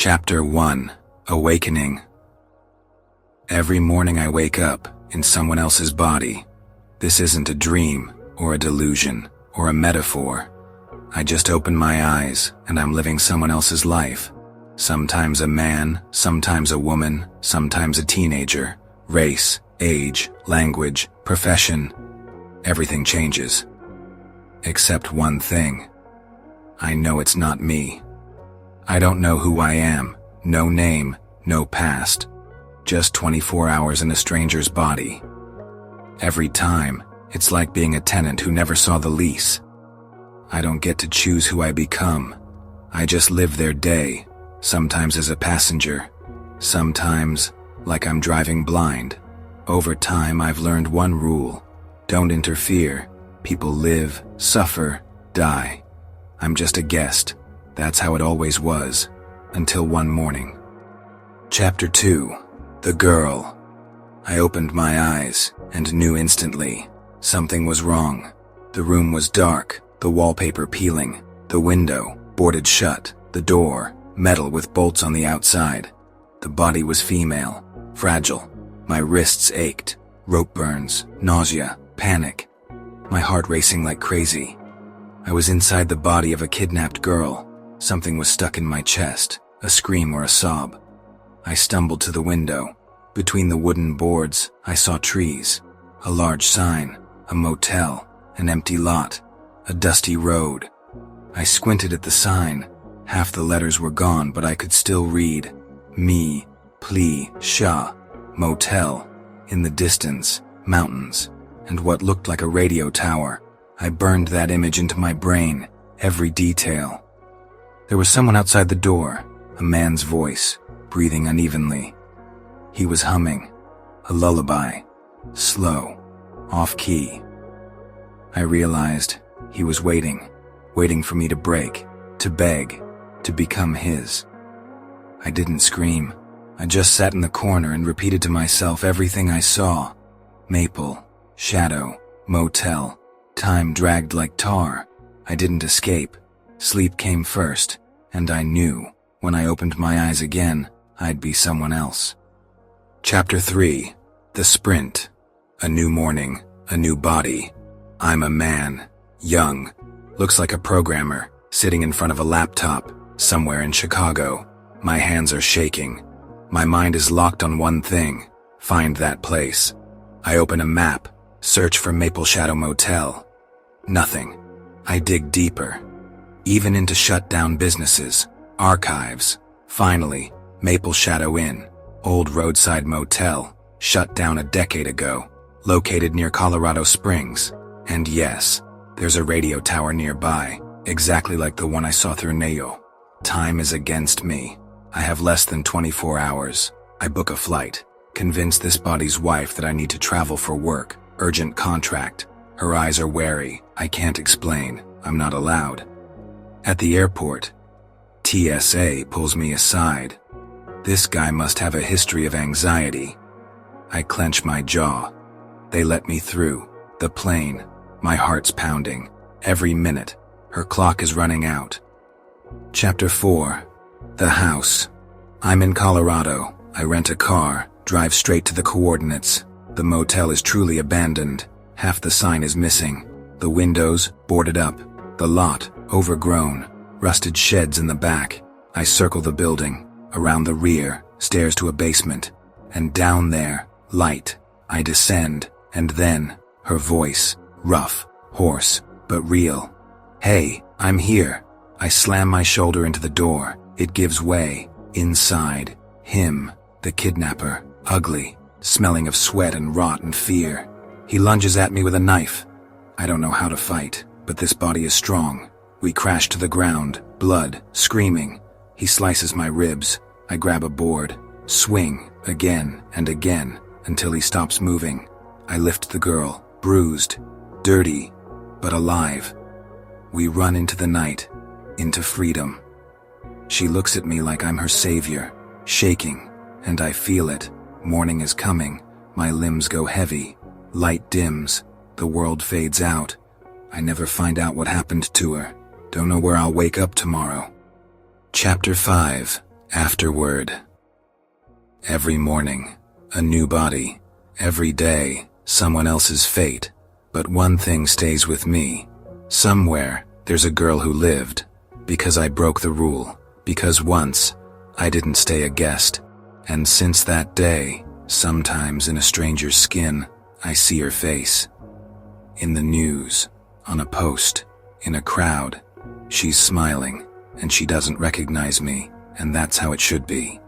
Chapter 1: Awakening. Every morning I wake up in someone else's body. This isn't a dream, or a delusion, or a metaphor. I just open my eyes, and I'm living someone else's life. Sometimes a man, sometimes a woman, sometimes a teenager. Race, age, language, profession. Everything changes. Except one thing. I know it's not me. I don't know who I am, no name, no past. Just 24 hours in a stranger's body. Every time, it's like being a tenant who never saw the lease. I don't get to choose who I become. I just live their day, sometimes as a passenger, sometimes like I'm driving blind. Over time, I've learned one rule: don't interfere. People live, suffer, die. I'm just a guest. That's how it always was, until one morning. Chapter 2: The Girl. I opened my eyes and knew instantly something was wrong. The room was dark, the wallpaper peeling, the window boarded shut, the door metal with bolts on the outside. The body was female, fragile. My wrists ached, rope burns, nausea, panic. My heart racing like crazy. I was inside the body of a kidnapped girl. Something was stuck in my chest, a scream or a sob. I stumbled to the window. Between the wooden boards, I saw trees, a large sign, a motel, an empty lot, a dusty road. I squinted at the sign. Half the letters were gone, but I could still read. Me, pli, sha, motel. In the distance, mountains, and what looked like a radio tower. I burned that image into my brain, every detail. There was someone outside the door, a man's voice, breathing unevenly. He was humming, a lullaby, slow, off-key. I realized he was waiting for me to break, to beg, to become his. I didn't scream. I just sat in the corner and repeated to myself everything I saw. Maple, shadow, motel. Time dragged like tar. I didn't escape. Sleep came first, and I knew, when I opened my eyes again, I'd be someone else. Chapter 3: The Sprint. A new morning, a new body. I'm a man, young, looks like a programmer, sitting in front of a laptop, somewhere in Chicago. My hands are shaking. My mind is locked on one thing: find that place. I open a map, search for Maple Shadow Motel. Nothing. I dig deeper, even into shut-down businesses, archives. Finally, Maple Shadow Inn, old roadside motel, shut down a decade ago, located near Colorado Springs. And yes, there's a radio tower nearby, exactly like the one I saw through Neo. Time is against me. I have less than 24 hours. I book a flight, convince this body's wife that I need to travel for work, urgent contract. Her eyes are wary. I can't explain. I'm not allowed. At the airport, TSA pulls me aside. This guy must have a history of anxiety. I clench my jaw. They let me through. The plane. My heart's pounding. Every minute. Her clock is running out. Chapter 4: The House. I'm in Colorado. I rent a car, drive straight to the coordinates. The motel is truly abandoned. Half the sign is missing. The windows, boarded up. The lot, overgrown. Rusted sheds in the back. I circle the building. Around the rear, stairs to a basement. And down there, light. I descend, and then, her voice, rough, hoarse, but real. Hey, I'm here. I slam my shoulder into the door. It gives way. Inside, him, the kidnapper, ugly, smelling of sweat and rot and fear. He lunges at me with a knife. I don't know how to fight, but this body is strong. We crash to the ground, blood, screaming. He slices my ribs. I grab a board, swing, again and again, until he stops moving. I lift the girl, bruised, dirty, but alive. We run into the night, into freedom. She looks at me like I'm her savior, shaking, and I feel it. Morning is coming. My limbs go heavy. Light dims. The world fades out. I never find out what happened to her. Don't know where I'll wake up tomorrow. Chapter 5: Afterward. Every morning, a new body. Every day, someone else's fate. But one thing stays with me. Somewhere, there's a girl who lived. Because I broke the rule. Because once, I didn't stay a guest. And since that day, sometimes in a stranger's skin, I see her face. In the news, on a post, in a crowd, she's smiling, and she doesn't recognize me, and that's how it should be.